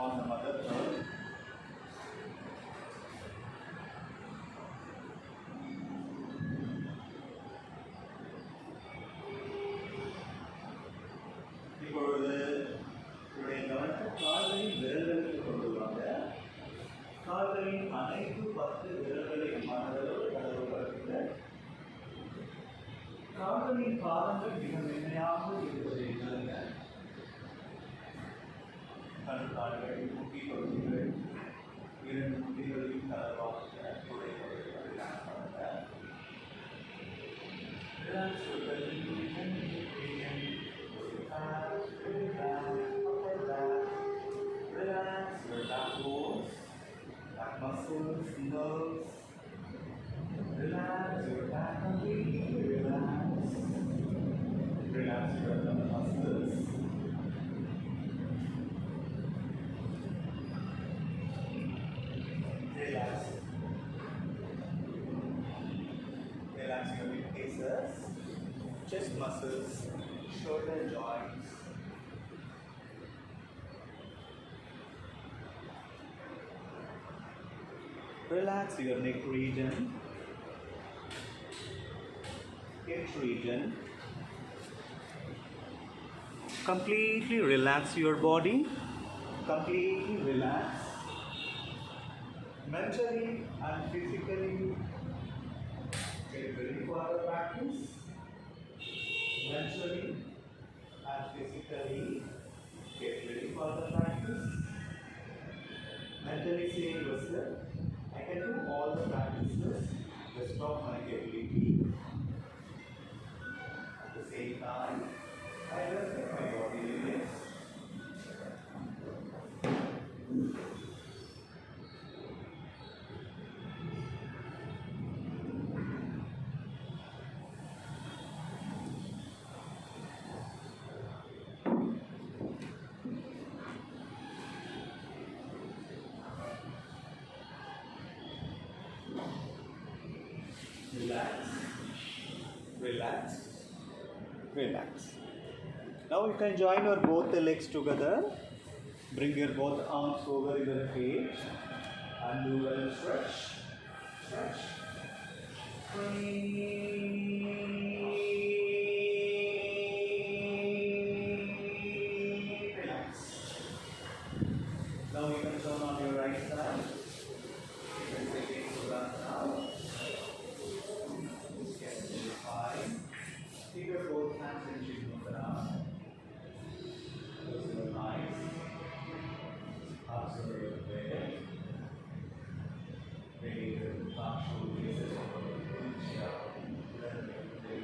on the mother earth. இப்பொழுது இவருடைய கவனத்தை கால்களின் விரல்களுக்கு கொண்டு வாங்க. கால்களின் அனைத்து 10 விரல்களையும் மனதளவு கடவுள்படுத்துங்க. கால்களின் பாதங்கள் மிக மென்மையாக இருப்பதை உணருங்க. கணுக்கால்கள், முட்டி பகுதிகள், 2 முட்டிகளையும் தளர்வாக துடைப்பதை பண்ணுங்க. Relax your belly, relax your back bones, back muscles, nerves. Relax your back completely. Relax your abdominal muscles. Relax your hip cases, chest muscles, shoulder joints. Relax your neck region, hip region. Completely relax your body. Completely relax. Mentally and physically get ready for the practice. Mentally and physically get ready for the practice. Mentally say yourself, I can do all the practices best of my ability. At the same time, I respect my body limits. Relax, relax, relax. Now you can join your both the legs together. Bring your both arms over your head and do a stretch, stretch. Relax. Now you can turn on your right side. You can take it to the now. Keep your both hands in Shinmukara. Close your eyes. Observe your breath. Maybe the partial basis of the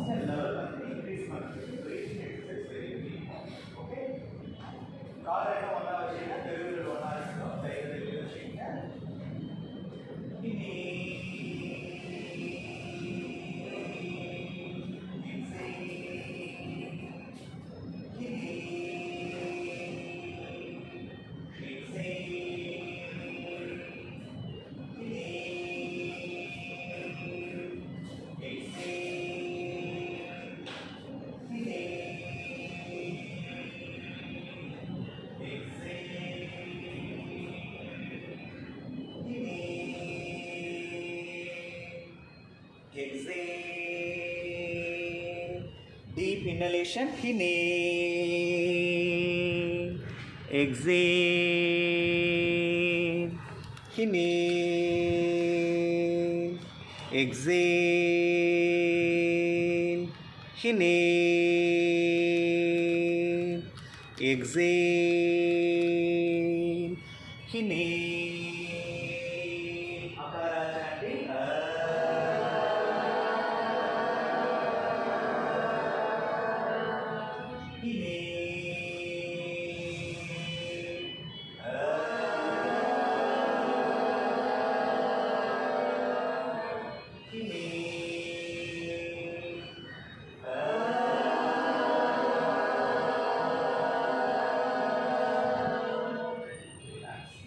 oxygen level increase பண்ணுறது breathing exercise very important. Okay. காலையில ஒன்றா வச்சுங்க, பெருவிரல் ஒன்றா இருக்கணும், கைகளை வெளியே வச்சுங்க. இனி exhale, deep inhalation, inhale, exhale, inhale, exhale, inhale, exhale, inhale. Akara chanting.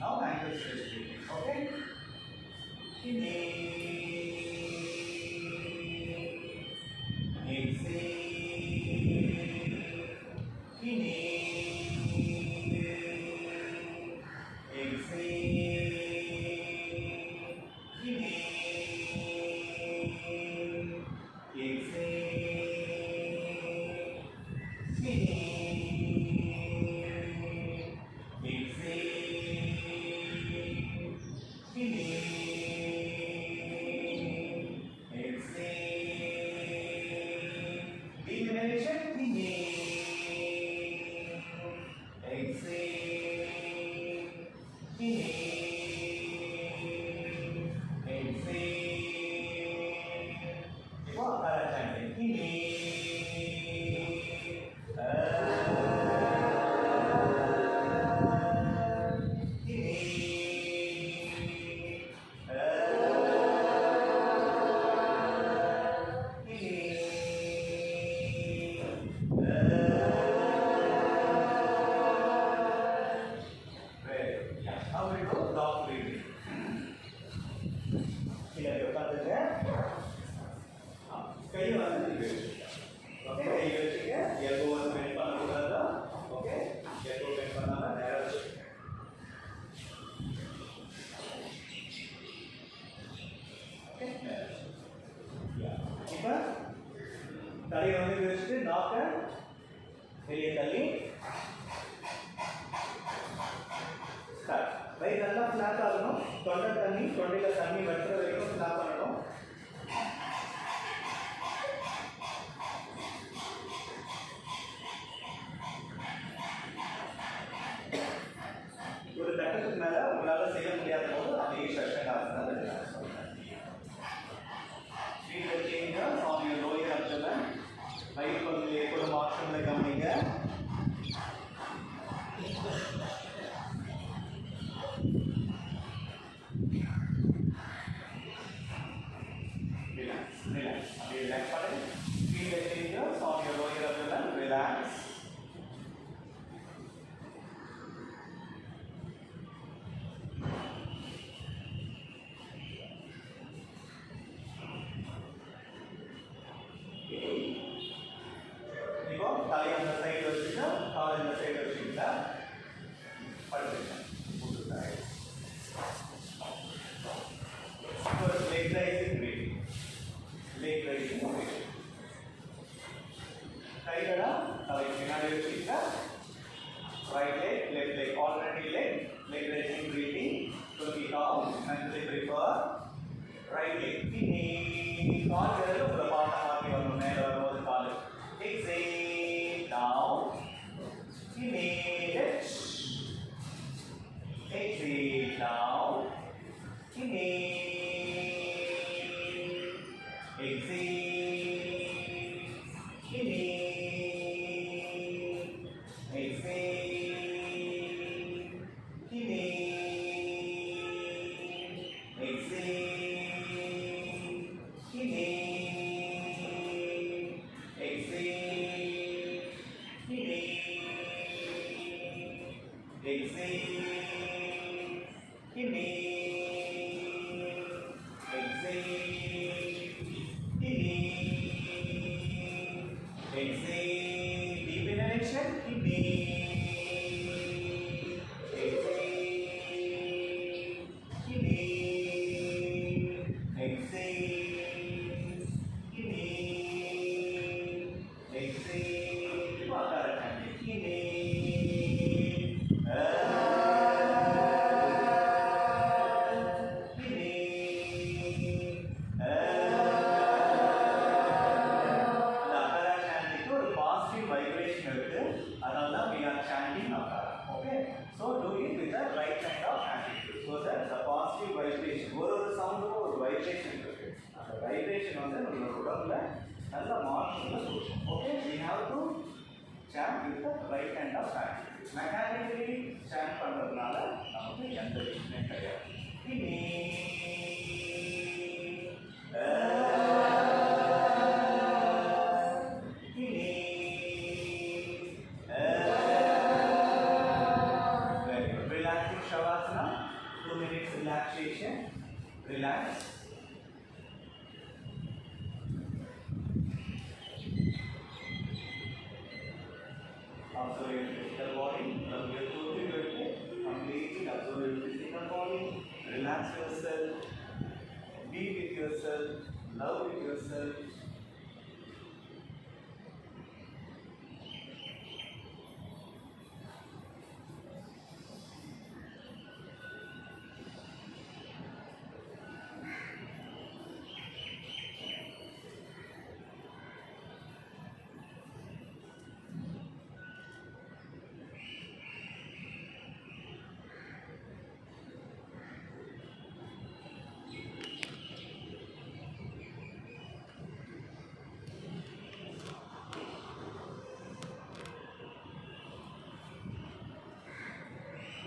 Now ankle stretch breathing. Okay. தலையை வந்து வச்சுட்டு நாக்க வெளியே தள்ளி ஸ்டார்ட். வயிறு நல்லா ஃப்ளாட் ஆகணும். தொண்டை தண்ணி, தொண்டையில் தண்ணி வற்றுற வரைக்கும் ஃப்ளாட் பண்ணணும். ஒரு கட்டத்துக்கு மேலே உங்களால் செய்ய முடியாத போது அதே செஷன் ஆகுது. வயிறு பகுதியில் ஏற்படும் மாற்றங்களை கவனிங்க. ரிலாக்ஸ் பண்ணுங்க. Feel the changes on your lower abdomen. Relax. தலை அந்த சைடு வச்சுட்டா, கால் இந்த சைடு வச்சுக்கிட்டா படுத்துக்கலாம். Leg raising breathing. Leg raising breathing. கைகளா தலை பின்னாடி வச்சுக்கிட்டா, right leg, left leg, alternate leg, leg raising breathing. To be down and to prefer right leg. கால் விரல் உங்களை பார்த்த மாதிரி வரணும். மேலே வரும்போது கால் exhale down, inhale, exhale down, inhale, exhale, Inhale. Exhale. Inhale. Exhale. Deep inhalation. Inhale. Exhale. Inhale. Exhale. Inhale. Exhale. Inhale. Okay, we have to chant with the right hand of hand. Mechanically chant பண்றதுனால நமக்கு எந்த விஷயமே கிடையாது. Very good. Relaxing Shavasana. 2 minutes relaxation. Relax. Observe your physical body, from your toe to your head, completely observe your physical body, relax yourself, be with yourself, love with yourself.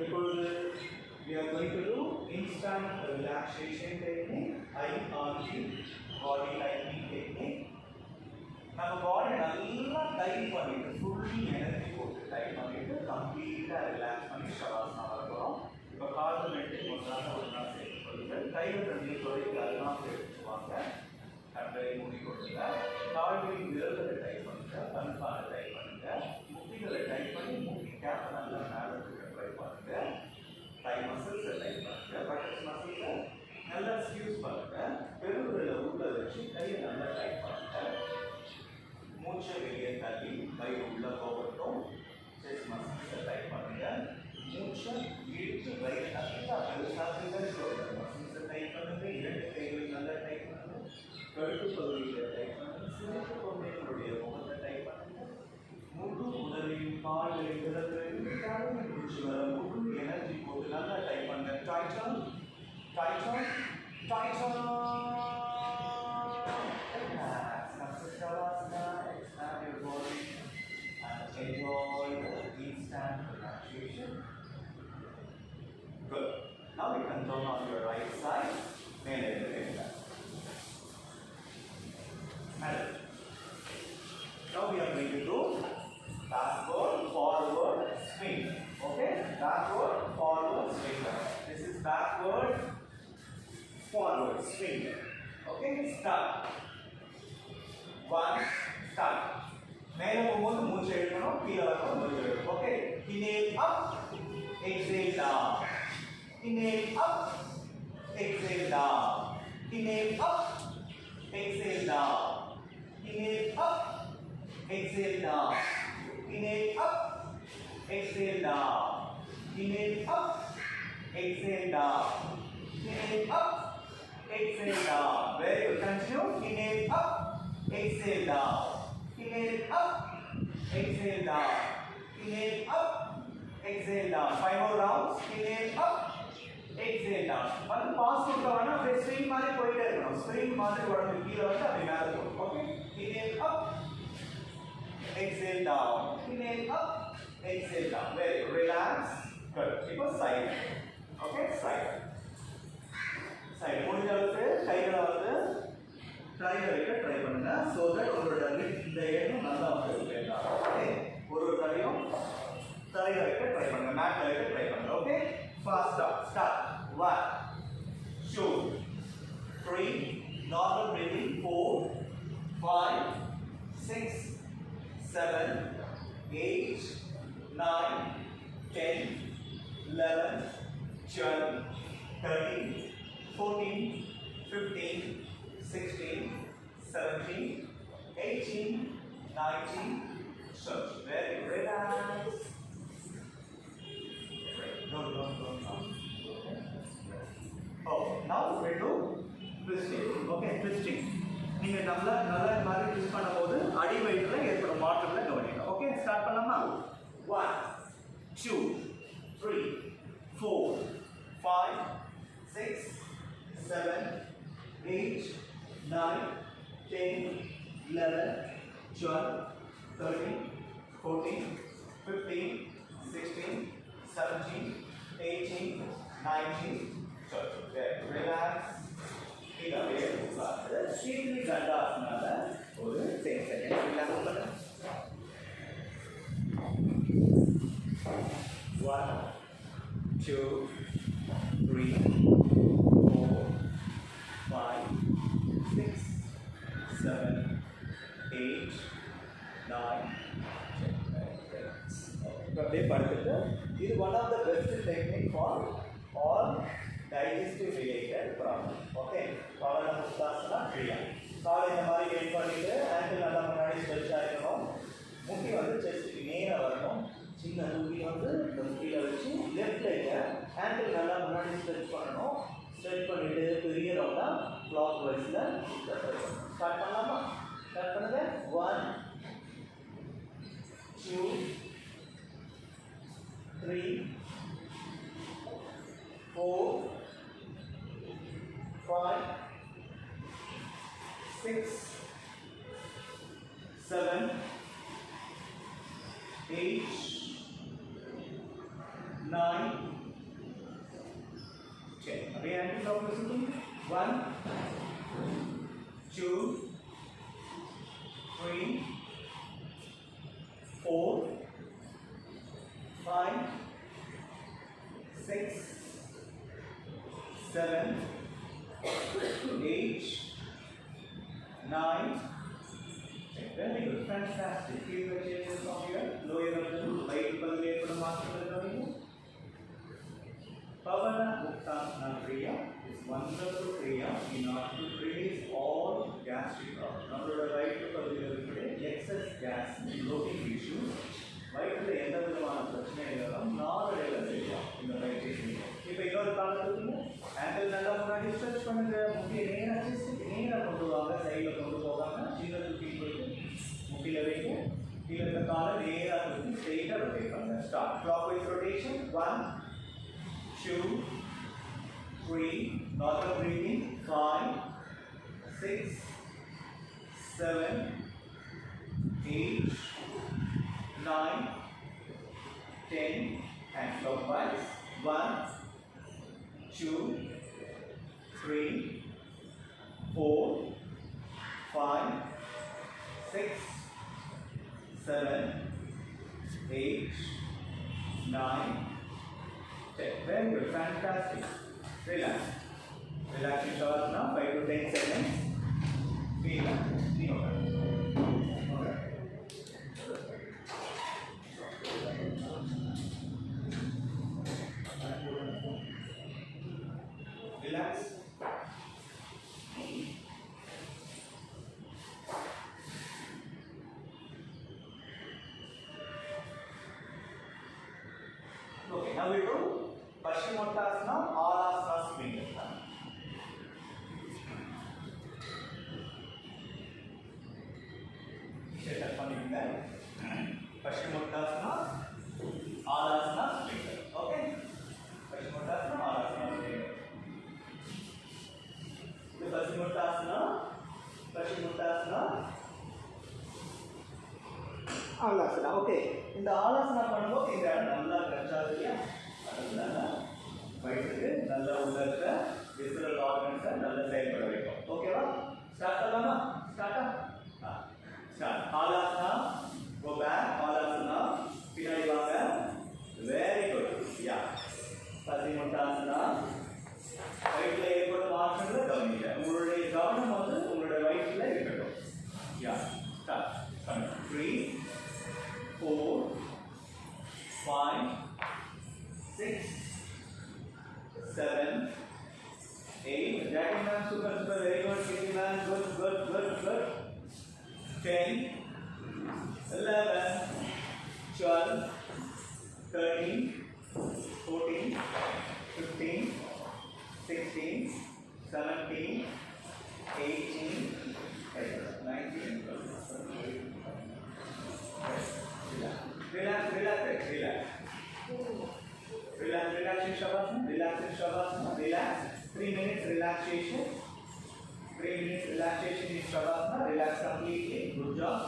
Because we are going to do instant relaxation technique, IRG, body tightening technique. நம்ம பாடி நல்லா tight பண்ணிட்டு fully energy போட்டு tight பண்ணிட்டு கம்ப்ளீட்டாக relax பண்ணி ஷவாசனா வரப்போகிறோம். இப்போ கால் maintain பண்ணுறாங்க ஒரு நாள் சேர்த்து கொள்ளுங்கள். கையில் தண்ணி தொலைக்கு அதெல்லாம் சேர்த்துவாங்க. கட்டை மூடி கொடுங்க. கால்களின் விரல்களை டைட் பண்ணுங்க. கண்காலை டைட் பண்ணுங்க. முட்டிகளை டைட் பண்ணி முட்டி கேப்பை நல்லா மேலே ட்ரை பண்ணுங்க. டை மசில்ஸை டைட் பண்ணுங்க. பட்டர்ஸ் மசில்ஸை நல்லா ஸ்கியூஸ் பண்ணுங்க. பெருவிரலை உள்ள வச்சு கையை நல்லா டைட் பண்ணுங்க. மூச்சை வெளியே தள்ளி கை உள்ள போகட்டும். செஸ்ட் மசில்ஸை டைட் பண்ணுங்க. மூச்சை இழுத்து ரைட் நல்லா பெருசாக மசில்ஸை டைட் பண்ணுங்க. 2 கைகள் நல்லா டைட் பண்ணுங்க. கழுத்து பகுதியை டைட் பண்ணுங்க. சிறப்பு குழந்தைகளுடைய முகத்தை டைட் பண்ணுங்க. முழு உடலையும் கால்களையும் விரல்களையும் மூச்சு வர முழு எனர்ஜி போட்டு நல்லா டைட் பண்ணுங்க. Titan Titan Titan. Expand your body and enjoy the instant relaxation. Good. Now you can turn on your right side. Now we are going to do backward, forward, swing. Okay? Backward, forward, swing. This is backward, forward, swing. Okay? Start. 1, start. மேலே போகும்போது மூச்சு எடுக்கணும், கீழே வரணும் மூச்சு எடுக்கணும். Okay? Inhale up, exhale down. Inhale up, exhale down. Inhale up, exhale down. Inhale up, exhale down. Inhale up, exhale down. Inhale up, exhale down. Inhale up, exhale down. Very good. Continue. Inhale up, exhale down. Inhale up, exhale down. Inhale up, exhale down. 5 more rounds. Inhale up, exhale down. வந்து pass கொடுத்தவனா அப்படியே spring மாதிரி போயிட்டே இருக்கணும். Spring மாதிரி உடம்பு கீழே வந்து அப்படியே மேலே போகும். Okay? Inhale up, exhale down. Inhale up, exhale down. Very good. Relax. Good. இப்போ side. Okay? Side. Side. முடிஞ்ச அளவுக்கு கைகளை வந்து ட்ரைல வைக்க ட்ரை பண்ணுங்க. ஸோ தட் உங்களோட இந்த எண்ணம் நல்லா வந்து ஓகே? ஒரு தடையும் தலையில் வைக்க ட்ரை பண்ணுங்க. மேட்ல வைக்க ட்ரை பண்ணுங்க. ஓகே? ஃபாஸ்டா start. 1 14, 15, 16, 17, 18, 19. So very relax. No. Oh, now we do twisting. Okay, twisting. நீங்கள் நல்லா இந்த மாதிரி ட்விஸ்ட் பண்ணும்போது அடி வயிற்றில் ஏற்படும் மாற்றங்களை கவனிக்கணும். ஓகே, ஸ்டார்ட் பண்ணலாமா? 1, 2, 3, 4, 5, 6, 7, 8, 9, 10, 11, 12, 13, 14, 15, 16, 17, 18, 19. So, relax. இதை பார்த்து சீட்லி கண்டாசனால ஒரு 10 செகண்ட் ரிலாக்ஸ் பண்ணுங்க. 1, 2, 3, 4, 5, 6, 7, 8, 9, 10. அப்படியே படுத்துட்டு இது one of the best technique for all digestive related problem. Okay, Pavana Muktasana Kriya. காலை இந்த மாதிரி வெயிட் பண்ணிட்டு ஆங்கிள் நல்லா முன்னாடி ஸ்ட்ரெச் ஆயிடணும். முட்டி வந்து செஸ்ட்க்கு நேரா வரணும். சின்ன தூக்கி வந்து இந்த முட்டில வச்சு லெஃப்ட் லெக்க ஆங்கிள் நல்லா முன்னாடி ஸ்ட்ரெச் பண்ணணும். ஸ்ட்ரெச் பண்ணிட்டு பெரிய ரவுண்டா கிளாக் வைஸ்ல ஸ்டார்ட் பண்ணலாமா? ஸ்டார்ட் பண்ணுங்க. 1, 2, 3, 4, 5, 6, 7, 8, 9, 10. अभी एंटी क्लॉक में सुनिए. 1, 2, 3, 4, 5, 6, 7, 8, 9. Very good, fantastic. Feel the changes from here. Lower abdomen, right body for the master abdomen. Pavana Uttanasana Kriya is wonderful Kriya in order to release all gastric problems. Number right body excess gas, bloating issues. வயிற்றுல எந்த விதமான பிரச்சனைகளும் நாளடைவுல செய்யலாம் இந்த பயிற்சி. இப்போ இன்னொரு காலத்துக்கு ஆங்கிள் நல்லா முன்னாடி ஸ்ட்ரெச் பண்ணுங்க. முட்டியை நேரா செஸ்ட்டுக்கு நேரா கொண்டு வாங்க. சைடில் கொண்டு போகாம சின்ன தூக்கி போயிட்டு முட்டியில் வைங்க. கீழே இருக்க காலை நேரா தூக்கி ஸ்ட்ரெயிட்டாக ரொட்டேட் பண்ணுங்க. Start. Clockwise rotation. 1, 2, 3, normal breathing. 5, 6, 7, 8, 9, 10, and clockwise. 1, 2, 3, 4, 5, 6, 7, 8, 9, 10. Very good, fantastic. Relax. Relax your shoulders now. 5 to 10 seconds. Feel that. Relax. Okay, now we do Paschimottanasana, Alasana swing. Set up on it there. Paschimottanasana, Alasana swing. Okay? Paschimottanasana, Alasana swing. Paschimottanasana, Alasana. Okay. இந்த ஆலாசனா பண்ணும்போது இந்த இடம் நல்லா கச்சாது இல்லையா? அதனால வயிற்றுக்கு நல்லா உள்ள இருக்க விசரல் ஆர்கன்ஸை நல்லா செயல்பட வைக்கும். ஓகேவா? ஸ்டார்ட் பண்ணலாமா? ஸ்டார்ட்டா? ஸ்டார்ட். ஆலாசனா, go back. ஆலாசனா, பின்னாடி வாங்க. Very good. யா. பசிமுட்டாசனா, வயிற்றில் ஏற்படும் மாற்றங்களை கவனிங்க. உங்களுடைய கவனம் வந்து உங்களுடைய வயிற்றில் இருக்கட்டும். யா. Start. 3, 4, 5, 6, 7, 8. super, super, very good, Kirtiman, good. 10, 11, 12, 13, 14, 15, 16, 17, 18, 19, 20. Relax. Relax. 3 minutes relaxation. 3 minutes relaxation in Shavasana. Relax completely. Good job.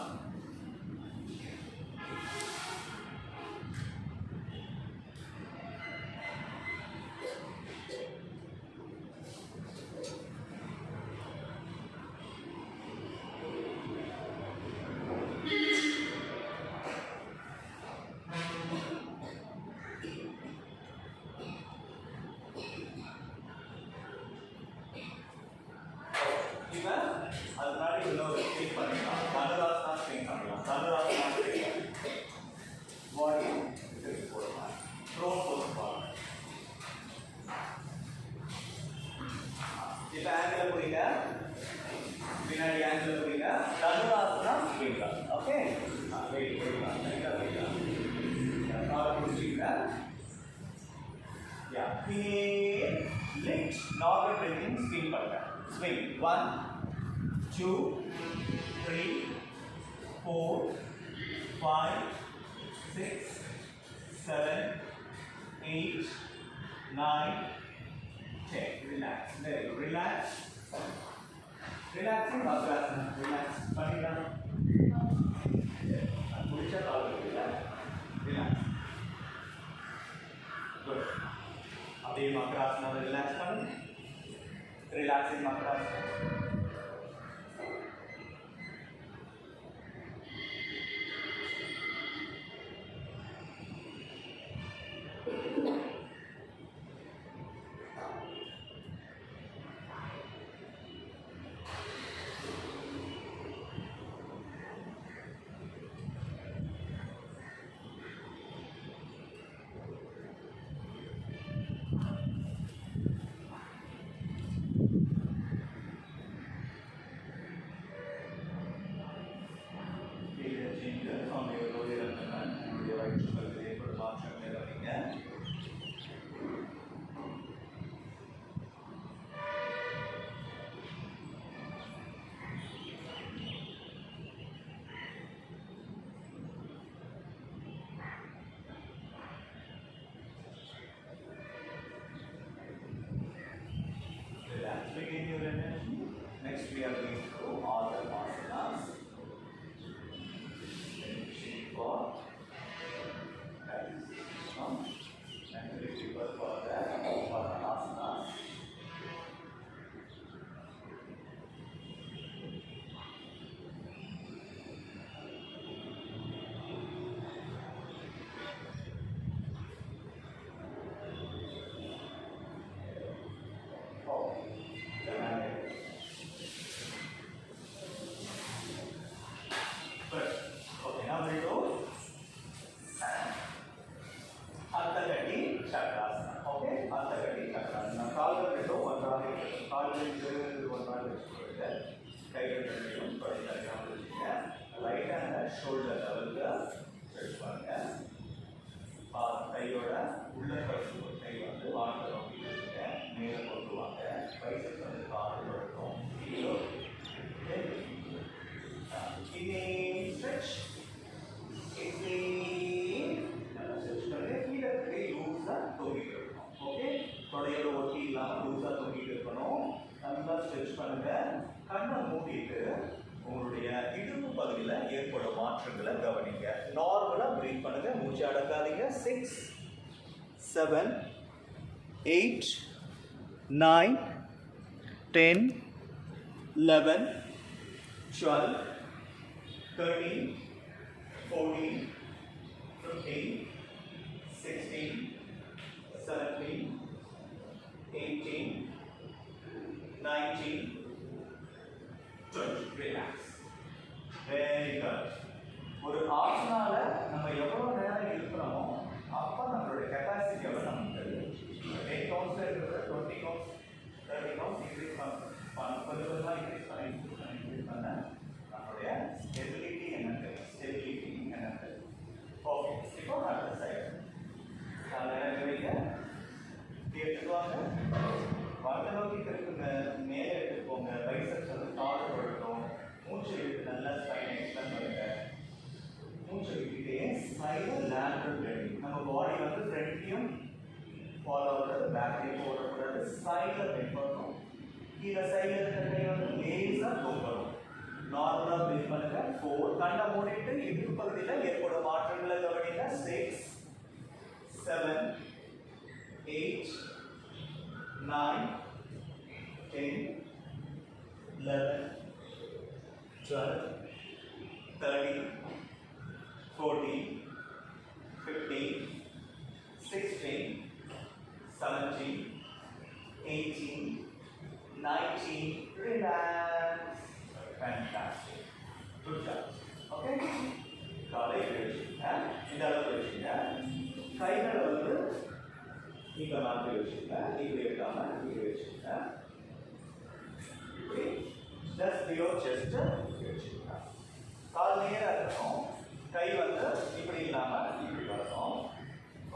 Okay. Yeah. Lift. Normal breathing. Swing. Swing. 1, 2, 3, 4, 5, 6, 7, 8, 9, 10. Relax. Very good. Relax. Relaxing. Relax. Relax. Good. Abhi Makrasana relax karo. Relaxing Makrasana. Begin your energy. Next we are going through all the asanas. For and we prepare for the asanas. Right hand shoulder level stretch பண்ணுங்க. கையோட உள்ள கழுத்து கை வந்து வாங்க நோக்கிடுங்க. மேல கொண்டு வாங்க. Biceps வந்து கால் வரைக்கும். Inhale, stretch. Exhale. நல்லா stretch பண்ணுங்க. கீழ கை லூஸா தொங்கிட்டு இருக்கணும். ஓகே? தொடையோட ஒட்டி இல்லாம லூஸா தொங்கிட்டு இருக்கணும். நல்லா stretch பண்ணுங்க. கண்ணை மூடிட்டு உங்களுடைய இடுப்பு பகுதியில் ஏற்படும் மாற்றங்களை கவனிங்க. நார்மலா பிரீத் பண்ணுங்க. மூச்சு அடக்காதீங்க. 6, 7, 8, 9, 10, 11, 12, 13, 14, 15, 16, 17, 18, 19, 20. Relax. Very good. ஒரு ஆசனால நம்ம எவ்வளவு நேரம் இருக்கிறோமோ அப்ப நம்மளுடைய கெப்பாசிட்டி எவ்வளவு நமக்கு தெரியும். 8 கவுண்ட்ஸ் இருக்கிறது 20 கவுண்ட்ஸ் 30 கவுண்ட்ஸ் இன்க்ரீஸ் பண்ணும். கொஞ்சம் இன்க்ரீஸ் பண்ண நம்மளுடைய ஸ்டெபிலிட்டி என்னது ஓகே. இப்போ அடுத்த சைடு எடுத்துவாங்க, வலது நோக்கி திருப்புங்க, மேலே எடுத்து போங்க, பைசெப்ஸ் வந்து கால் போடட்டும், மூச்சு விட்டு நல்லா ஸ்பைன் எக்ஸ்பேண்ட் பண்ணுங்க. மூச்சு விட்டுட்டே சைடு லேட்டரல் பெண்டிங். நம்ம பாடி வந்து ஃப்ரண்ட்லையும் ஃபாலோ ஆகுறது, பேக்லையும் போடக்கூடாது, சைடில் பெண்ட் பண்ணணும். கீழே சைடில் இருக்கிற கை வந்து லேஸாக தூக்கணும். நார்மலாக பிரீத் பண்ணுங்க. 4 கண்ணை மூடிட்டு இடுப்பு பகுதியில் ஏற்படும் மாற்றங்களை கவனிங்க. 6 7 8 9 10 11 12 13 14 15 16 17 18 19. Relax. Fantastic. Good job. Okay. காலை வச்சுங்க, இந்த அளவுக்கு வச்சுங்க. கைகளை வந்து இங்க மாற்றி வச்சுங்க, இப்படி வைக்காம இப்படி வச்சுங்க. இப்படி ஜஸ்ட் பியோ செஸ்ட் வச்சுங்க. கால் நேரா இருக்கணும், கை வந்து இப்படி இல்லாம இப்படி வரணும்.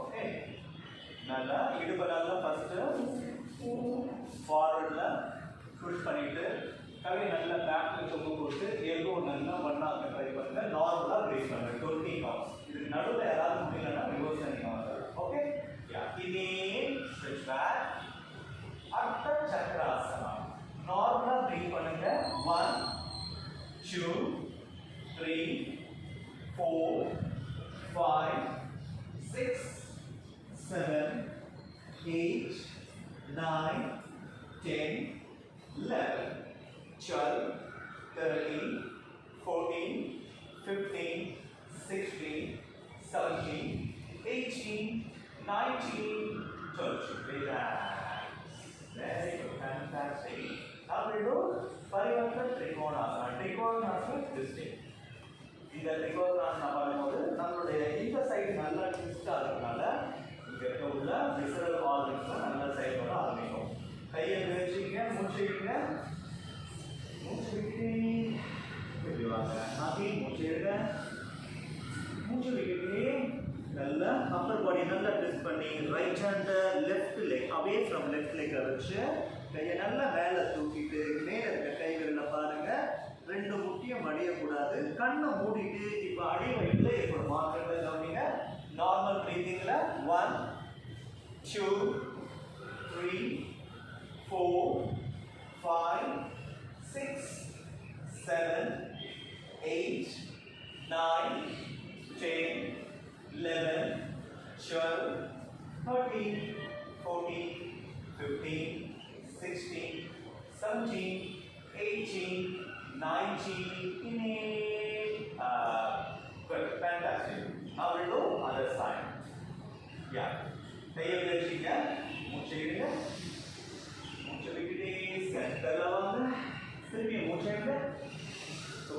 ஓகே. நல்லா இடுப்பு நல்லா ஃபர்ஸ்ட் ஃபார்வர்ட்ல புஷ் பண்ணிட்டு கை நல்லா பேக்ல தொங்க போட்டு எல்போ நல்லா பண்ணாக்க ட்ரை பண்ணுங்க. நார்மலா பிரேக் பண்ணுங்க. 20 கவுண்ட்ஸ். இதுக்கு நடுவில் யாராவது முடியலன்னா ரிவர்ஸ் பண்ணிங்க. ஓகே. இதே ஸ்ட்ரெச் பேக். அர்த்த சக்கராசனம். நார்மலா பிரேக் பண்ணுங்க. 1 2 3 4 5 6 7 8 9 10 11 12 13 14 15 16 17 18 19 20. Relax. Very good. Fantastic. Now we do Parivartana Trikonasana. Trikonasana twisting. இந்த Trikonasana பண்ணும்போது நம்மளுடைய இந்த சைடு நல்லா ட்விஸ்ட் ஆகிறதுனால இங்க இருக்க உள்ள விசரல் ஆர்கன்ஸ் நல்லா செயல்பட ஆரம்பிக்கும். கையை வச்சுங்க, மூச்சு விடுங்க, மூச்சு விட்டு இப்படி வாங்க. அப்படி மூச்சு எடுங்க, மூச்சு விட்டுட்டு நல்லா அப்பர் பாடி நல்லா ட்விஸ்ட் பண்ணி right hand left leg away from left லெக்கை வச்சு கையை நல்லா மேலே தூக்கிட்டு மேலே இருக்க கைகளில் பாருங்க. 2 முட்டியும் அடியக்கூடாது. கண்ணை மூடிட்டு இப்போ அடி வயிற்றுல ஏற்படும் மாற்றங்களை கவனிங்க. Normal பிரீதிங்ல 1 2 3 4 5 6 7 8 9 10 11 12 13 14 15 16 17 18 19. Good. Fantastic. Now we'll do other side. Yeah. கையை வச்சுங்க, மூச்சு விடுங்க, மூச்சு விட்டுட்டே சென்டர்ல வாங்க, திரும்பி மூச்சு விடுங்க.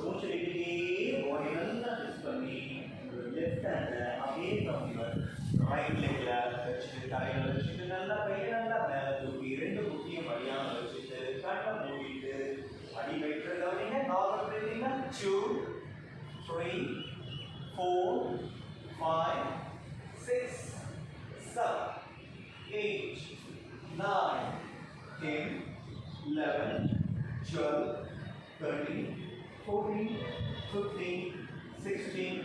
மூச்சு விட்டுட்டே பாடி நல்லா ட்விஸ்ட் பண்ணி லெஃப்ட் ஹேண்டை அப்படியே கம்மிவர் ரைட் லெக்ல வச்சுட்டு தலையில வச்சுட்டு நல்லா கையை நல்லா மேலே தூக்கி 2 முட்டியும் அடியாம வச்சுட்டு கண்ணை மூடிட்டு அடி வயிற்று கவனிங்க. நார்மல் பிரீதிங்னா 2 3 4 5 6 7 8 9 10 11 12 13 14 15 16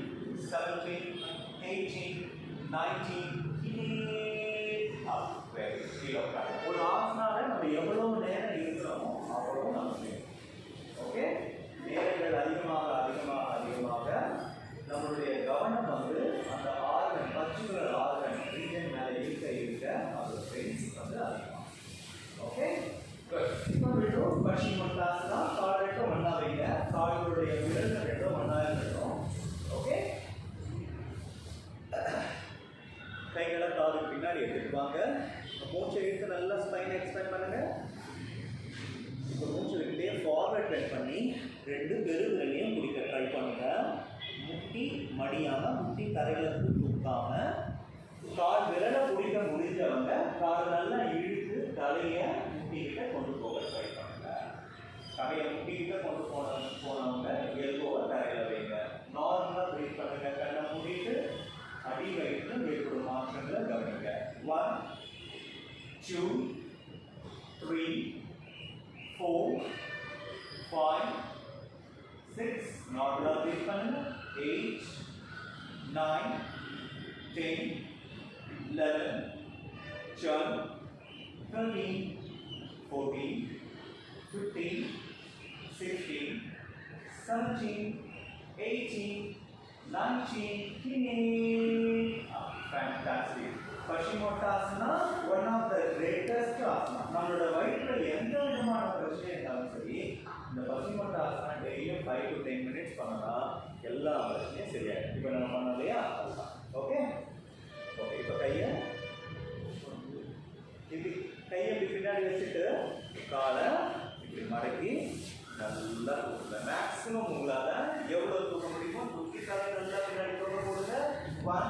17 18 19. ஒரு ஆசனால நம்ம எவ்வளவு நேரம் இருக்கிறோமோ அவ்வளவு நமக்கு. ஓகே. நேரங்கள் அதிகமாக அதிகமாக அதிகமாக நம்மளுடைய கவனம் வந்து அந்த ஆர்கன் பர்டிகுலர் ஆர்கன் ரீஜன் மேலே இருக்க அதோட ஸ்ட்ரென்த் வந்து அதிகமாகும். ஓகே. குட். இப்போ விடும் பஷ்சிமோத்தாசனா. கால் 2 ஒன்றா வைங்க. கால்களுடைய விரல்கள் 2 ஒன்றா இருக்கட்டும். ஓகே. கைகளை காலுக்கு பின்னாடி எடுத்துக்குவாங்க. மூச்சை இழுத்து நல்லா ஸ்பைன் எக்ஸ்பேண்ட் பண்ணுங்க. இப்போ மூச்சு விட்டுட்டே ஃபார்வர்ட் பெண்ட் பண்ணி 2 பெருவிரலையும் பிடிக்க ட்ரை பண்ணுங்க. முட்டி மடியாம, முட்டி தரையில இருந்து தூக்காம, கால் விரலை பிடிக்க முடிஞ்சவங்க கால் நல்லா இழுத்து தலையை முட்டிக்கிட்ட கொண்டு போக ட்ரை பண்ணுங்க. தலையை முட்டிக்கிட்ட கொண்டு போனவங்க எல்போவை தரையில் வைங்க. நார்மலாக ப்ரீத் பண்ணுங்க. கண்ணை மூடிட்டு அடி வயிற்று ஏற்படும் மாற்றங்களை கவனிங்க. 1 2 3 4 5 6 நார்மலாக ப்ரீத் பண்ணுங்க. 8 9 10 11 12 13 14 15 16 17 18 19 fantastic. Paschimottanasana, one of the greatest asana. நம்மளோட வயிற்றுல எந்த விதமான பிரச்சனை இருந்தாலும் சரி, இந்த பசிமோட்டாசனா டெய்லியும் 5 to 10 minutes பண்ணா எல்லா பிரச்சனையும் சரியாயிடும். இப்போ நம்ம பண்ணோம் இல்லையா, ஓகே ஓகே. இப்போ கையை இப்படி பின்னாடி வச்சுட்டு காலை இப்படி மடக்கி நல்லா தூக்குங்க. மேக்ஸிமம் உங்களால எவ்வளவு தூக்க முடியுமோ தூக்கி தலை நல்லா பின்னாடி தூக்க போடுங்க. 1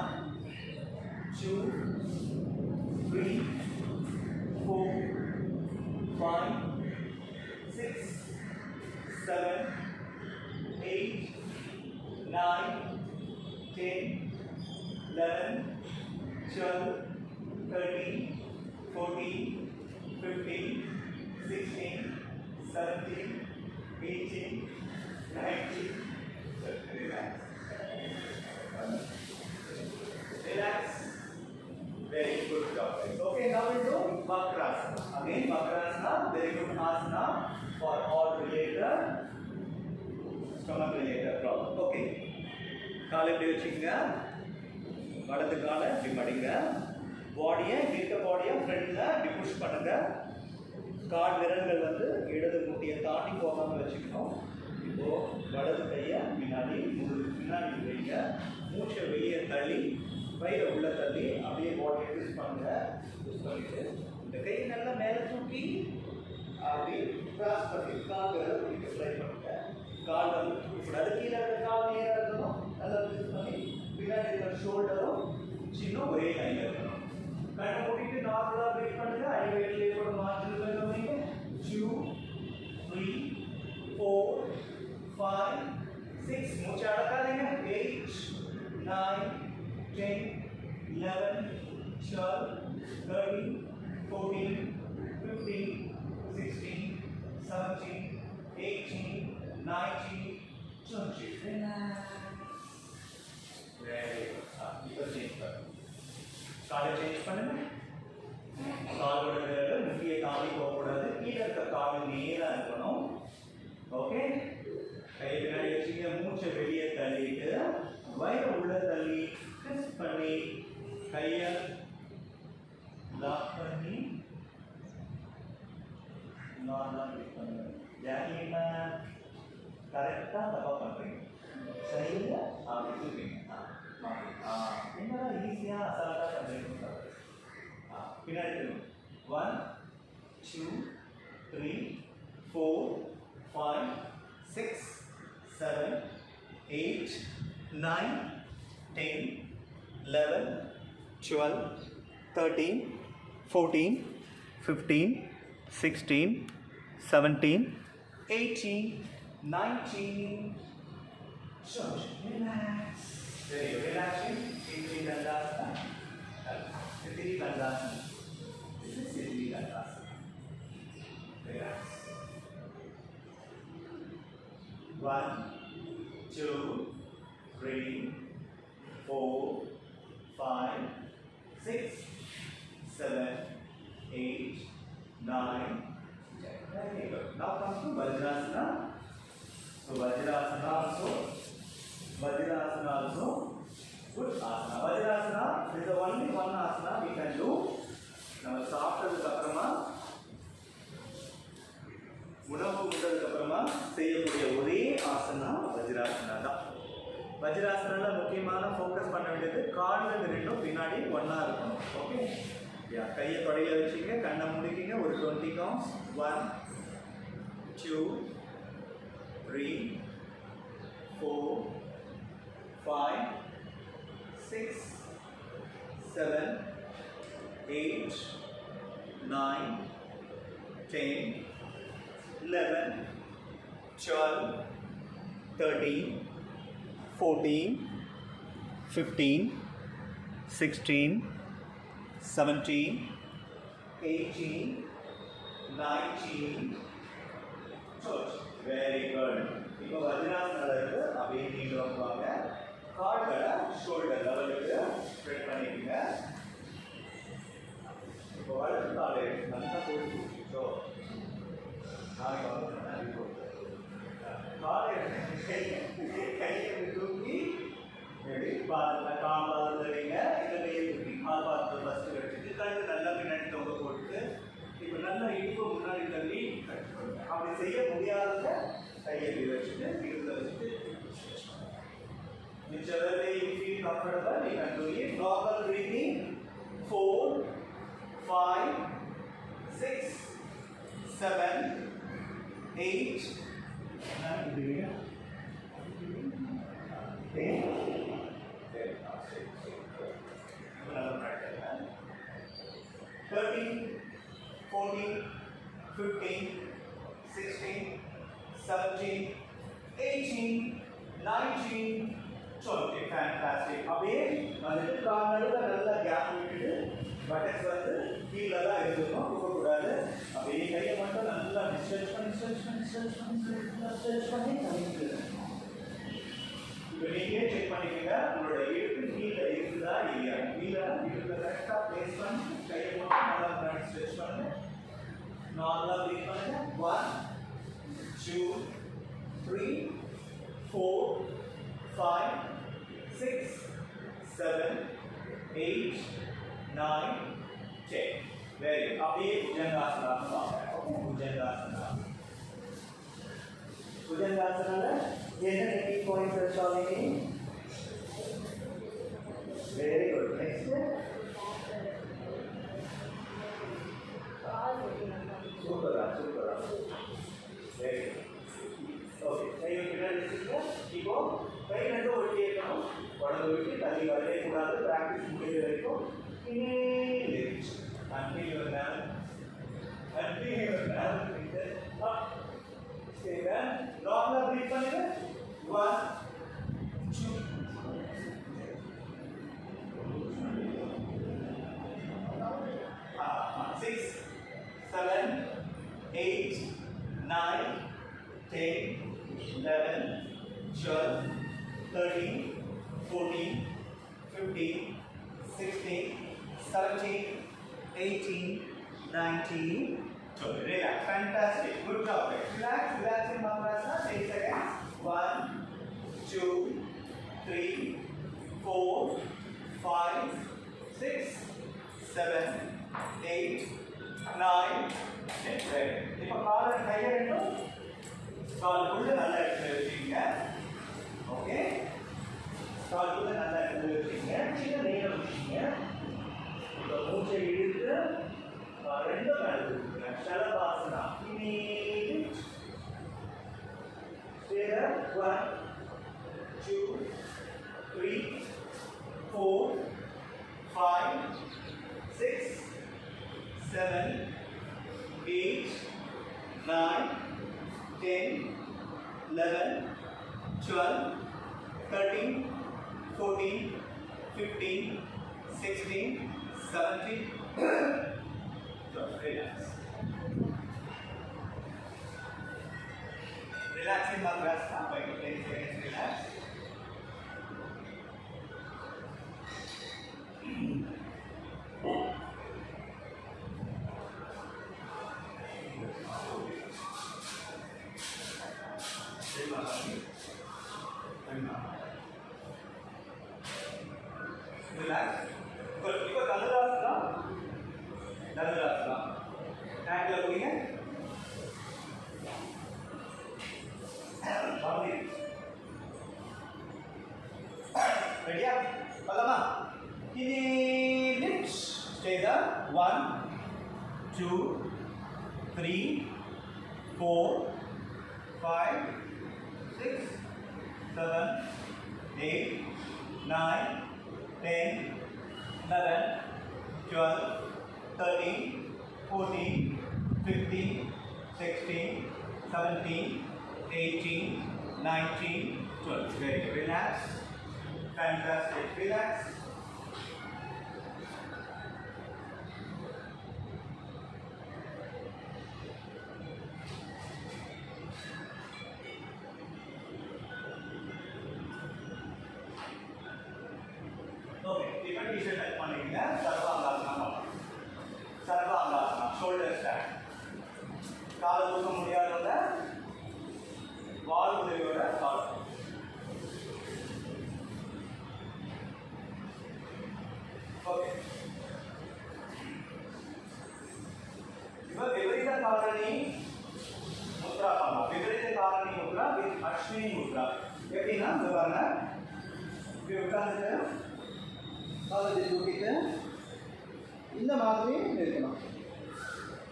2 3 4 5 6 7 8 9 10 11 12 13 14 15 16 17 18 19 relax. Relax. Very good job. Okay, now we do Vakrasana. Again, Vakrasana, very good asana for all related stomach related problem. Okay. காலை இப்படி வச்சுக்கோங்க. வலது காலை இப்படி மடிங்க. பாடியை இருக்க பாடியை ஃப்ரண்ட்ல இப்படி புஷ் பண்ணுங்க. கால் விரல்கள் வந்து இடது முட்டியை தாண்டி போகாமல் வச்சுக்கணும். இப்போ வலது கையை பின்னாடி வைங்க. மூச்சை வெளியே தள்ளி வயிறை உள்ள தள்ளி அப்படியே பாடியை யூஸ் பண்ணுங்க. யூஸ் பண்ணிட்டு இந்த கை நல்லா மேலே தூக்கி அப்படி கிராஸ் பண்ணி கால் விரல் பிடிக்க ட்ரை பண்ணுங்க. கால் வந்து தூக்கக்கூடாது. கீழே இருக்க கால் நேராக இருக்கணும். நல்லா யூஸ் பண்ணி பின்னாடி இருக்கிற ஷோல்டரும் சின்ன ஒரே லைன் இருக்கணும். கண்ணை மூடிட்டு நார்மலாக ப்ரீத் பண்ணுங்க. அடி வயிற்றில் ஏற்படும் மாற்றங்கள் கவனிங்க. 2 3 4 5 6 மூச்சு அடக்காதீங்க. 8 9 10 11 12 13 14 15 16 17 18 19 20. இப்போ சேஞ்ச் பண்ணுங்க. காலை சேஞ்ச் பண்ணுங்க. காலோட விரல் முக்கிய காலை போகக்கூடாது. கீழே இருக்க கால் நேராக இருக்கணும். ஓகே, கையை பின்னாடி வச்சுக்க. மூச்சை வெளியே தள்ளிட்டு வயிறு உள்ள தள்ளி ட்விஸ்ட் பண்ணி கையை லாக் பண்ணி நார்மலாக ட்விஸ்ட் பண்ணுங்க. ஜாக்கிங்க கரெக்டாக தப்பாக பண்ணுறீங்க. சரியா அப்படி தூக்குங்க. என்னடா ஈஸியாக அசால்ட்டாக பண்ணுறீங்க. பின்னாடி 1 2 3 4 5 6 7 8 9 10 11 12 13 14 15 16 17 18 19. Relax. Very good. Relaxing. Siddhi Dandasana. Siddhi Dandasana. This is Siddhi Dandasana. Relax. 1 2 3 4 5 6 7 8 9 10. Very good. Now come to Vajrasana. So Vajrasana also good asana. Vajrasana is the only one asana we can do. Now சாப்பிட்டதுக்கு அப்புறமா உணவு உண்டதுக்கு அப்புறமா செய்யக்கூடிய ஒரே ஆசனா வஜ்ராசனா தான். வஜ்ராசனால முக்கியமான focus பண்ண வேண்டியது கால்கள் ரெண்டும் பின்னாடி ஒன்றா இருக்கணும். ஓகே, கையை தொடையில வச்சுங்க. கண்ணை முடிக்கிங்க. ஒரு 20 counts. 1 2 3 4 5 6 7 8 9 10 11 12, 13, 14, 15, 16, 17, 18, 19, 20. Very good. இப்போ வஜ்ராசனால இருக்கு அப்படியே நீங்க வாங்க. கால்களை ஷோல்டர் லெவலுக்கு ஸ்ப்ரெட் பண்ணிக்கங்க. இப்போ வலது காலை நல்லா போட்டு வச்சுக்கோ. நாளைக்கு வந்து நல்லா போட்டு. காலை கையை தூக்கி எப்படி பாதத்தில் கால் பாதத்தில் வைங்க. இந்த கையை தூக்கி கால் பாதத்தில் ஃபஸ்ட்டு வச்சுட்டு கழுத்து நல்லா பின்னாடி தொங்க போட்டு இப்போ நல்லா இடுப்பு முன்னாடி தள்ளி அப்படி செய்ய முடியாத கையை வச்சுட்டு இடுப்பில் வச்சுட்டு whichever way you feel comfortable you can do it. Normal breathing 4, 5, 6, 7, 8, 9, 13, 14, 15, 16, 17, 18, 19, 20. Fantastic. அப்படியே வந்துட்டு கால் நடுவில் நல்லா கேப் விட்டுட்டு பட்டன்ஸ் வந்து கீழே தான் இருக்கணும், போகக்கூடாது. அப்படியே கையை மட்டும் நல்லா ஸ்ட்ரெச் பண்ணி இப்போ நீங்களே செக் பண்ணிக்கோங்க உங்களோட இடுப்பு கீழே இருக்குதா இல்லையா. கீழே இடுப்பை கரெக்டாக பிளேஸ் பண்ணி கையை மட்டும் நல்லா ஸ்ட்ரெச் பண்ணு. நார்மலாக ப்ரீத் பண்ணுங்க. 1, 2, 3, 4, 5, 6, 7, 8, 9, 10. Very good. அப்படியே புஜங்காசனா வாங்க. ஓகே, புஜங்காசனா. புஜங்காசனால என்ன டெக்னிக் பாயிண்ட்ஸ் வச்சாலே வெரி குட். நெக்ஸ்ட் சூப்பரா வெரி குட். ஓகே, கையை பின்னாடி வச்சுக்கோ. இப்போ கை ரெண்டும் ஒட்டி இருக்கணும். உடம்பு விட்டு தள்ளி வரவே கூடாது. ப்ராக்டிஸ் முடிகிற வரைக்கும் until your balance is up. Stay there. Normal breathe பண்ணுங்க. 1, 2, 6, 7, 8, 9, 10, 11, 12, 13, 14, 15, 16, 17, 18, 19, 20. Relax. Fantastic. Good job. Relax. Relax in Maharashtra. 8 seconds. 1, 2, 3, 4, 5, 6, 7, 8, 9, 10. Right. இப்போ காலை கையை ரெண்டும் காலுக்குள்ள நல்லா எடுத்து வச்சுக்கீங்க. ஓகே, காலுக்குள்ள நல்லா எடுத்து வச்சுக்கீங்க. சின்ன நேரம் வச்சுக்கீங்க. இப்போ மூச்சை இழுத்து ரெண்டும் மேலே கொடுக்குங்க. ஷலபாசனா. Stay there. 1, 2, 3, 4, 5, 6, 7, 8, 9, 10, 11, 12, 13, 14, 15, 16, 17. Relax. Relax in Maharashtra. By 10 seconds, relax. Relax. இப்போ தனுராசனா ஹேண்ட்ல கொடுங்க. ரெடியா? பண்ணலாமா? இனி lips. Stay there. 1, 2, 3, 4, 5, 6, 7, 8, 9, 10, 11, 12, 13, 14, 15, 16, 17, 18, 19, 20. Very good. Relax. Fantastic. Relax. Okay. Even t-shirt type பண்ணிங்க. சர்வாங்காசனா. சர்வாங்காசனா. Shoulder stand. கால தூக்க முடியாதவங்க வால் உதவியோட கால். ஓகே. இப்போ விபரீத காரணி முத்ரா பண்ணலாம். விபரீத காரணி முத்ரா வித் அஸ்வினி முத்ரா. எப்படின்னா இந்த பாருங்க. இப்படி உட்கார்ந்துட்டு காலை தூக்கிட்டு இந்த மாதிரி நிற்கணும்.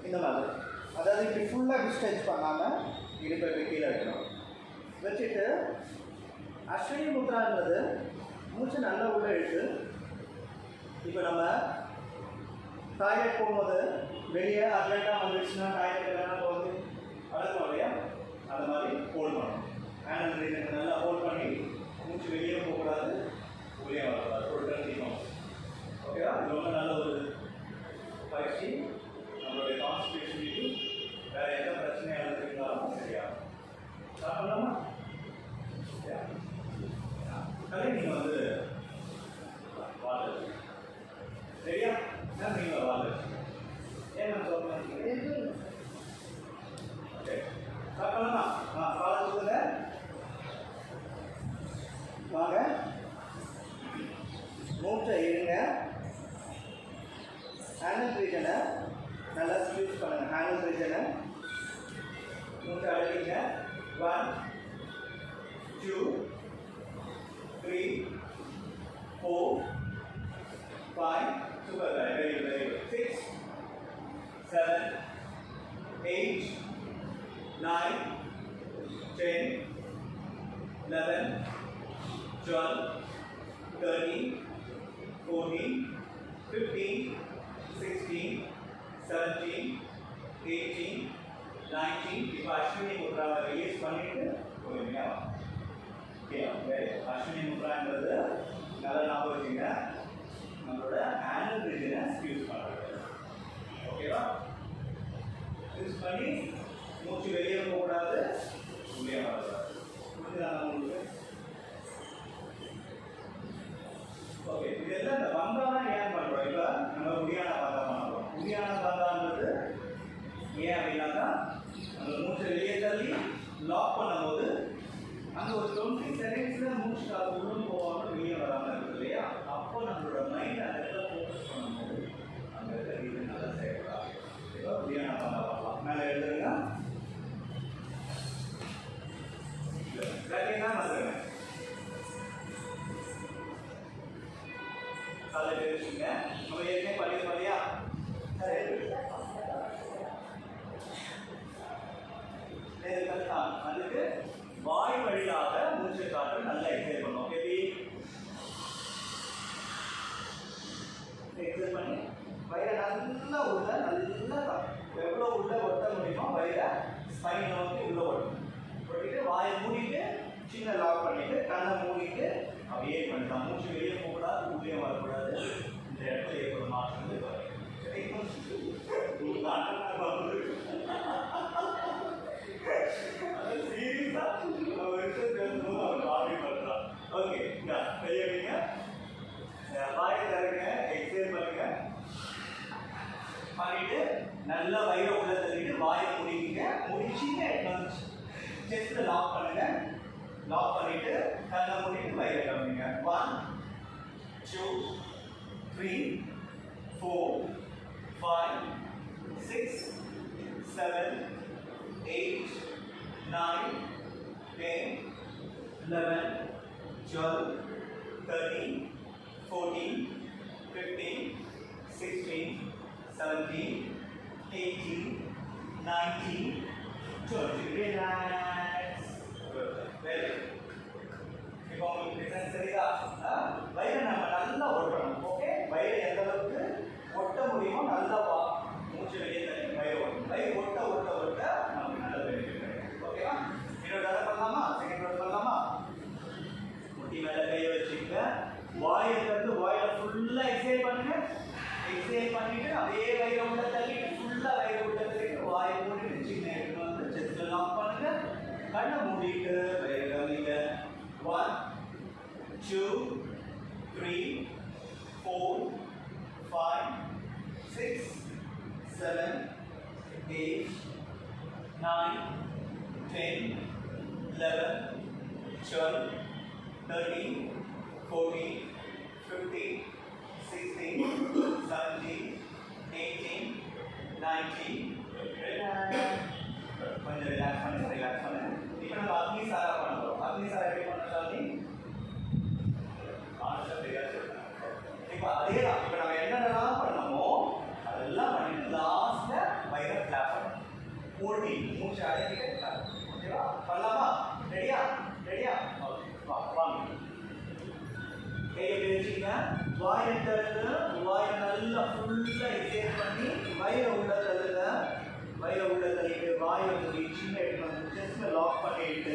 இந்த மாதிரி. அதாவது இப்படி ஃபுல்லாக டிஸ்டன்ஸ் பண்ணாமல் இடுப்பை கீழே வைக்கணும். வச்சுட்டு அஸ்வினி முத்ரான்றது மூச்சு நல்லா உள்ள இழுத்து இப்போ நம்ம டாய்லெட் போகும்போது வெளியே அர்ஜென்ட்டாக வந்துடுச்சுன்னா டாய்லெட் எல்லாம் போகுது அழுத்தம் இல்லையா, அந்த மாதிரி ஹோல்ட் பண்ணணும். ஹேண்ட் நல்லா ஹோல்ட் பண்ணி மூச்சு வெளியே போகக்கூடாது, உள்ளே வரக்கூடாது. ஒரு கண்டிப்பாக ஓகேவா? இது ரொம்ப நல்ல ஒரு பயிற்சி. நம்மளுடைய கான்சன்ட்ரேஷனுக்கு வேறு எந்த பிரச்சனையாக இருந்தாலும் சரியா சாப்பிடலாமா? கலை நீங்கள் வந்து வாழ் சரியா? நீங்கள் வாழ் ஏன் நான் சொல்கிறேன்? ஓகே சாப்பிடலாமா? காலை சொல்லுங்க. வாங்க மூச்சை இருங்க. ஹேண்ட் ரீஜனை நல்லா ஸ்க்யூஸ் பண்ணுங்க. ஹேண்ட் ரீஜனை மூச்சை அழுத்திங்க. 1 2 3 4 5 சூப்பர் வெரி வெரி 6 7 8 9 10 11 12 13 14 15 16 17 18 19. இப்போ அஸ்வினி முத்ராவை ரிலீஸ் பண்ணிட்டு பொறுமையாக ஓகே. அஸ்வினி முத்ரான்றது நல்லா ஞாபகம் வச்சுங்க. நம்மளோட ஹேண்ட் ரீஜனை ஸ்க்யூஸ் பண்ணுறது. ஓகேவா? ஸ்க்யூஸ் பண்ணி மூச்சு வெளியே போகக்கூடாது, உள்ளே வரக்கூடாது. புரிஞ்சுதாங்க உங்களுக்கு? ஓகே. இதெல்லாம் இந்த பந்தாதான் ஏன் பண்ணுறோம்? இப்போ நம்ம உரியான பந்தா பண்ணுறோம். உரியான பந்தான்றது ஏன் அப்படின்னாக்கா அந்த மூச்சை வெளியே தள்ளி லாக் பண்ணும்போது அங்கே ஒரு 20 செகண்ட்ஸில் மூச்சு காற்று உள்ளும் போகாமல் வெளியே வராமல் இருக்குது இல்லையா? அப்போ நம்மளோட மைண்ட் அந்த இடத்துல ஃபோக்கஸ் பண்ணும்போது அங்கே இருக்க இது நல்லா செயல்படாது. இப்போ உரியான பந்தா பண்ணலாம். மேலே எழுதுங்க. செகண்டாக வந்துடுங்க. காலை தெரிவிச்சுங்க. நம்ம ஏற்கனவே பண்ணியிருக்கோம் இல்லையா? அதுக்கு வாய் வழியாக மூச்சு காற்று நல்லா எக்ஸைல் பண்ணும். எப்படி எக்ஸைல் பண்ணி வயிறை நல்லா உள்ள நல்லா எவ்வளோ உள்ள ஒட்ட முடியுமோ வயிறை ஸ்பைன் நோக்கி உள்ள ஒட்டிட்டு வாயை மூடிட்டு சின்ன லாக் பண்ணிட்டு கண்ணை மூடிட்டு அப்படியே பண்ணிக்கலாம். மூச்சு வெளியே போகக்கூடாது, உள்ளே வரக்கூடாது. இந்த இடத்துல ஏற்படும் மாற்றங்கள் ஓகே. கையை வைங்க, வாயை தருங்க, எக்ஸைல் பண்ணுங்க. பண்ணிட்டு நல்லா வயிறை உள்ள தள்ளிட்டு வாயை முடிங்க. முடிச்சிங்க செஸ்ட் லாக் பண்ணுங்க. லாக் பண்ணிட்டு கண்ணை மூடிட்டு வயிறை கவனிங்க. 1 2 3 4 5 6 7 8 9 10 11 12 13 14 15 16 17 18 19 20. Relax. Very good. இப்போ உங்களுக்கு டிஃபரன்ஸ் தெரியுதா? வயிறை நம்ம நல்லா ஒட்டணும். ஓகே, வயிறு எந்த அளவுக்கு ஒட்ட முடியுமோ நல்லா மூச்சு வெளியே தண்ணி வயிறு ஒட்டணும். வயிறு ஒட்ட ஒட்ட ஒட்ட நமக்கு நல்ல பெனிஃபிட் கிடைக்கும். ஓகேவா? என்னோட 8, 9, 10, 11, 12, 13, 14, 15, 16, 17, 18, 19. கொஞ்சம் ரிலாக்ஸ் பண்ணு. இப்போ நம்ம அக்னி சாரா பண்ண போகிறோம். அக்னி சாரா எப்படி பண்ணாலும் இப்போ அதே தான். இப்போ நம்ம என்னென்னலாம் பண்ணமோ அதெல்லாம் பண்ணிட்டு லாஸ்ட்ல வயிறை ஃபிளாப் பண்ணணும். 14 மூச்சு அடக்கிட்டு ஃபிளாப். ஓகேவா? பண்ணலாமா? ரெடியா? ஓகே. வாங்க. கையை பிரிச்சுங்க. வாயை தள்ளுங்க. வாயை நல்லா ஃபுல்லா எக்ஸேட் பண்ணி வயிறை உள்ள தள்ளுங்க. வயிறை உள்ள தள்ளிட்டு வாயை மூடி சின்ன எடுத்து செஸ்ட்ல லாக் பண்ணிட்டு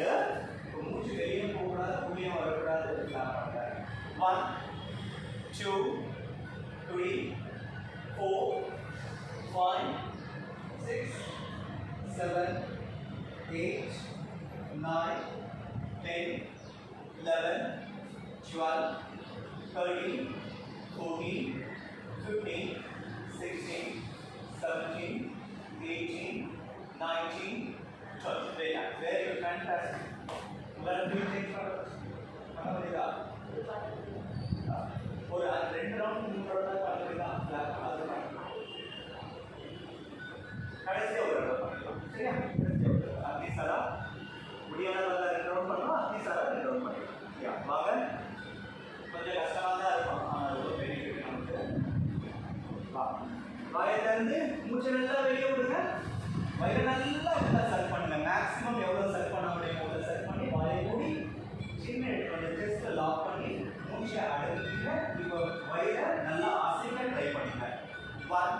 இப்போ மூச்சு வெளியே போகக்கூடாது, உள்ளே வரக்கூடாது. ஃபிளாப் பண்ணுங்க. 1, 2, 3, 4, 5, 6, 7, 8, 9, 10, 11, 12, 13, 14, 15, 16, 17, 18, 19, 20. Very good, fantastic. What do you think for us? ஒரு 2 ரவுண்ட் 3 ரவுண்ட் பண்ணிடலாம். கடைசியா ஒரு ரவுண்ட் பண்ணிடலாம். சரியா? அக்னி சாரா முடியாத 2 ரவுண்ட் பண்ணலாம். அக்னி சாரா 2 ரவுண்ட் பண்ணிடலாம். வாங்க. கொஞ்சம் கஷ்டமா தான் இருக்கும். ஆனால் ரொம்ப பெனிஃபிட் நமக்கு. வாயை திறந்து மூச்சை நல்லா வெளியே விடுங்க. வயிறை நல்லா உள்ள சர்வ் பண்ணுங்க. மேக்ஸிமம் எவ்வளோ சர்வ் பண்ண முடியும் அவ்வளோ சர்வ் பண்ணி வாயை மூடி சின்ன எடுத்து ஜஸ்ட் லாக் பண்ணி மூச்சை அடக்கிங்க. இப்போ வயிறை நல்லா அசைக்க ட்ரை பண்ணுங்க. 1,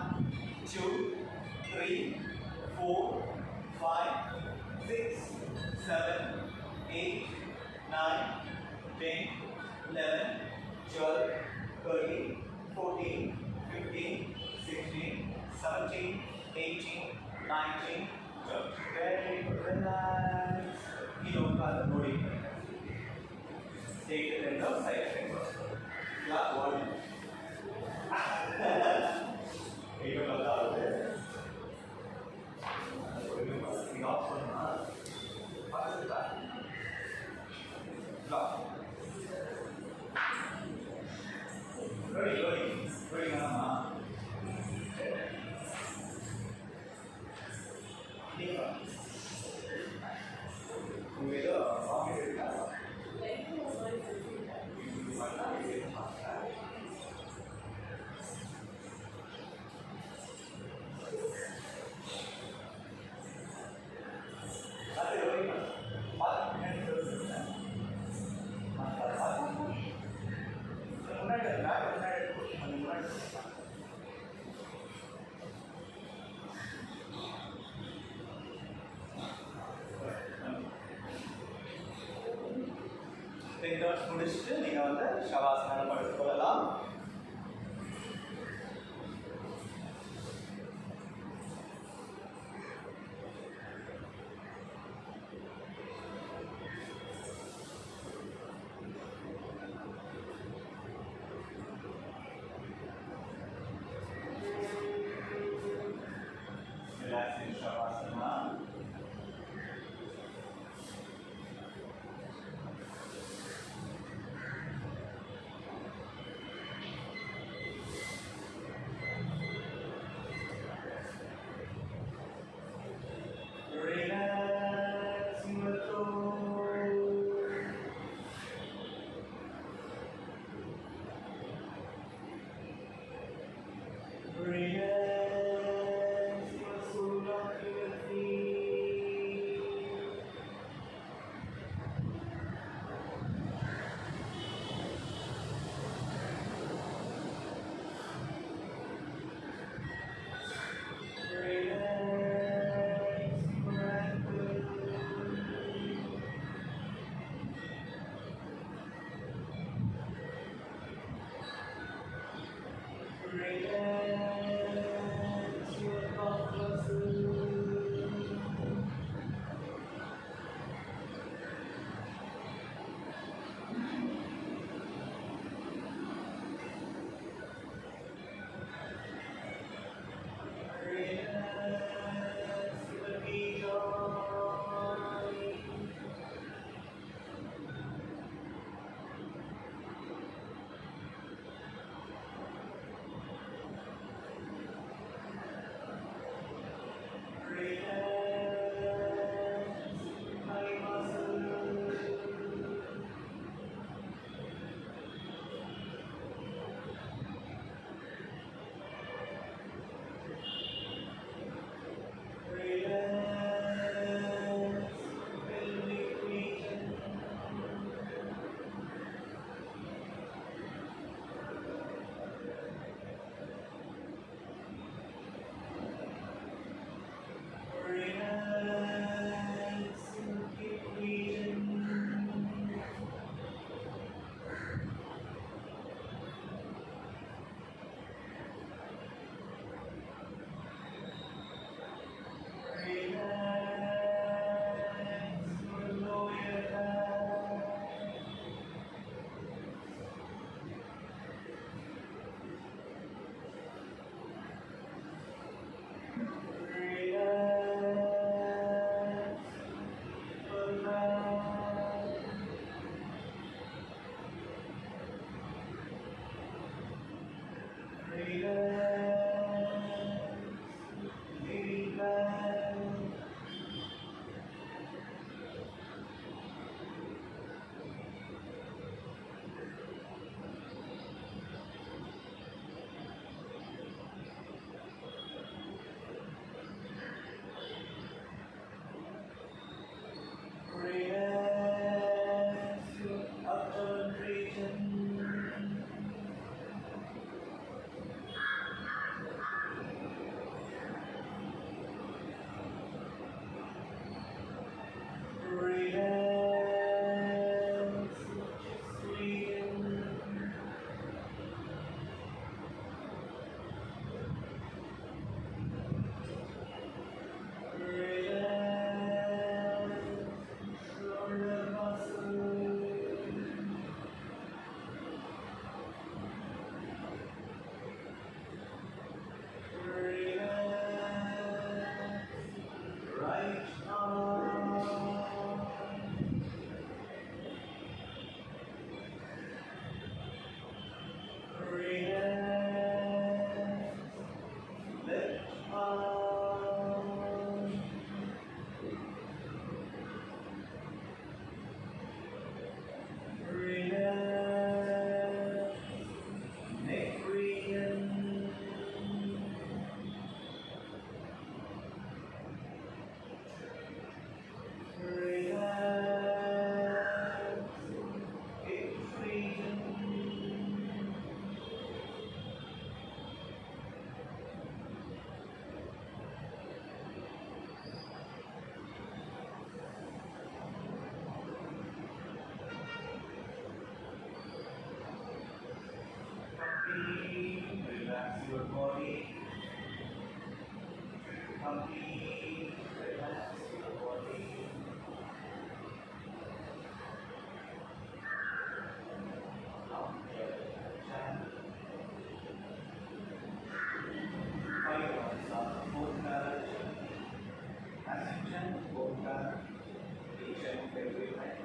2, 3, 4, 5, 6, 7, 8, 9, 10, 11, 12, 13, 14, 15, 16, 17, 18, 19, 12. Very good. Relax. You don't have the body. Take the end of side effect. Clap one. You don't have that. We off one. Pass it back. Clap. Ready, mama. முடிச்சுட்டு நீங்க வந்து ஷவாசனம் படுத்துக் கொள்ளலாம். Relaxing Shavasana. Relax your soul of your feet. Relax your body. Complete. Relax your body. Now, five ones are focus. As you chant focus, each and every time.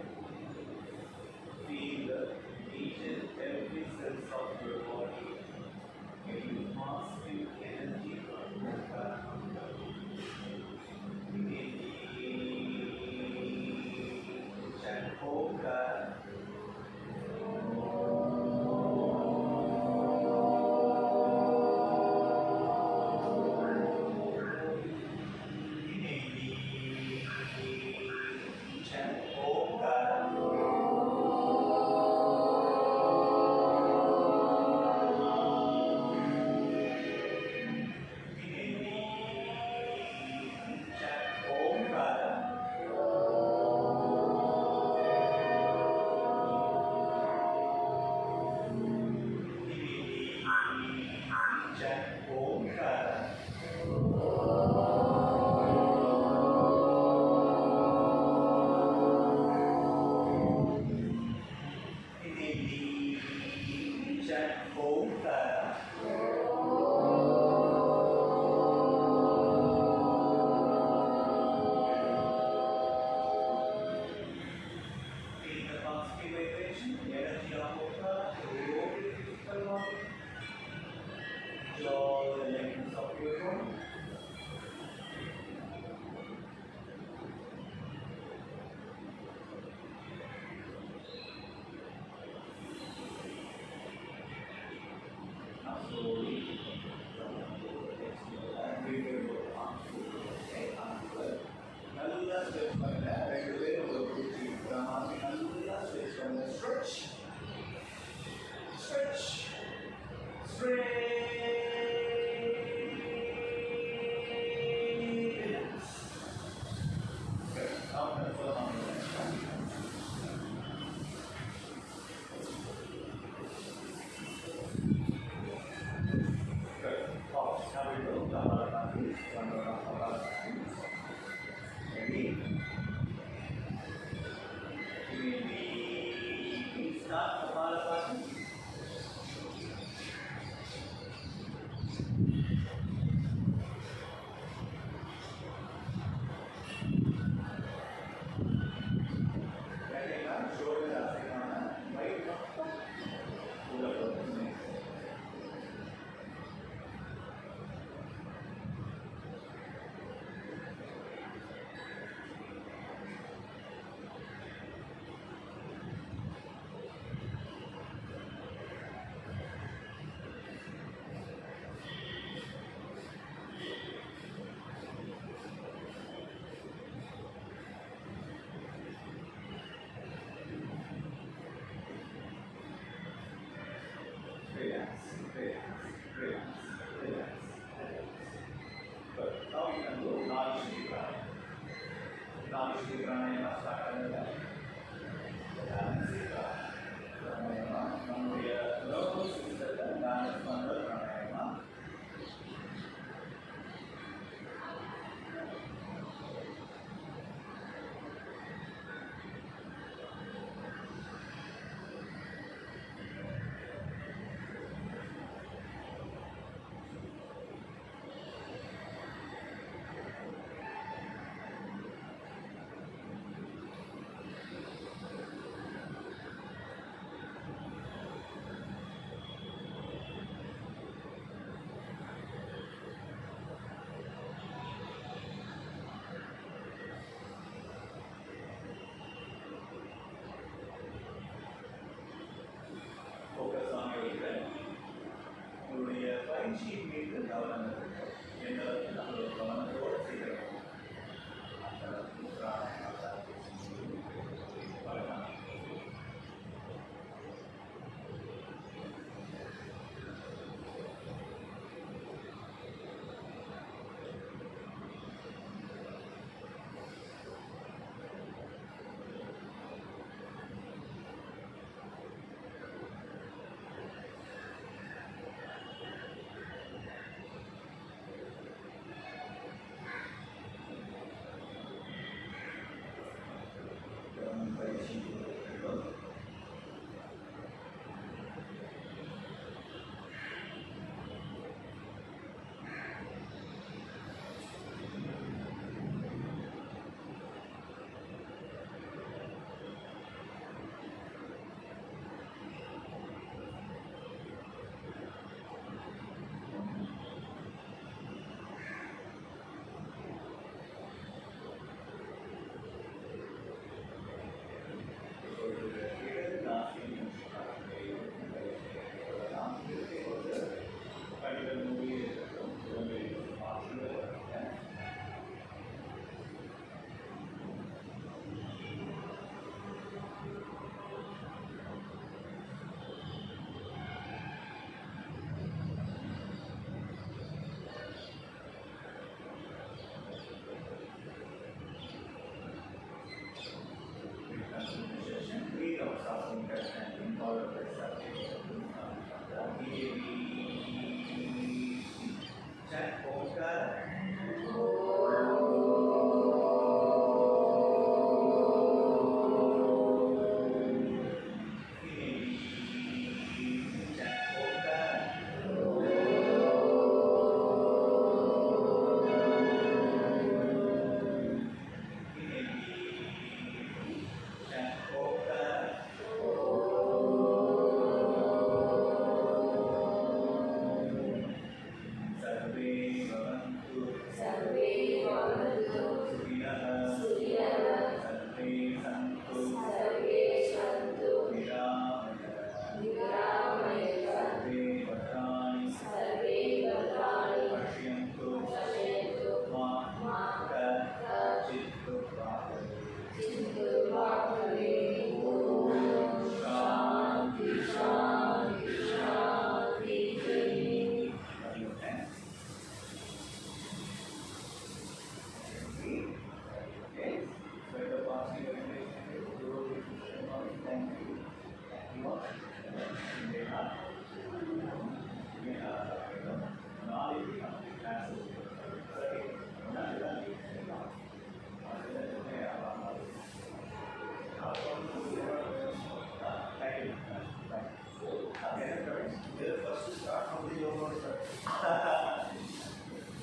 Feel each and every sense of your body. Getting positive energy from focus.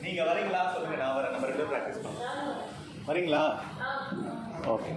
நீங்க வரீங்களா சொல்லுங்க, நான் வரேன். நம்ம ரெண்டு பேரும் practice பண்ணலாம். வரீங்களா? ஓகே.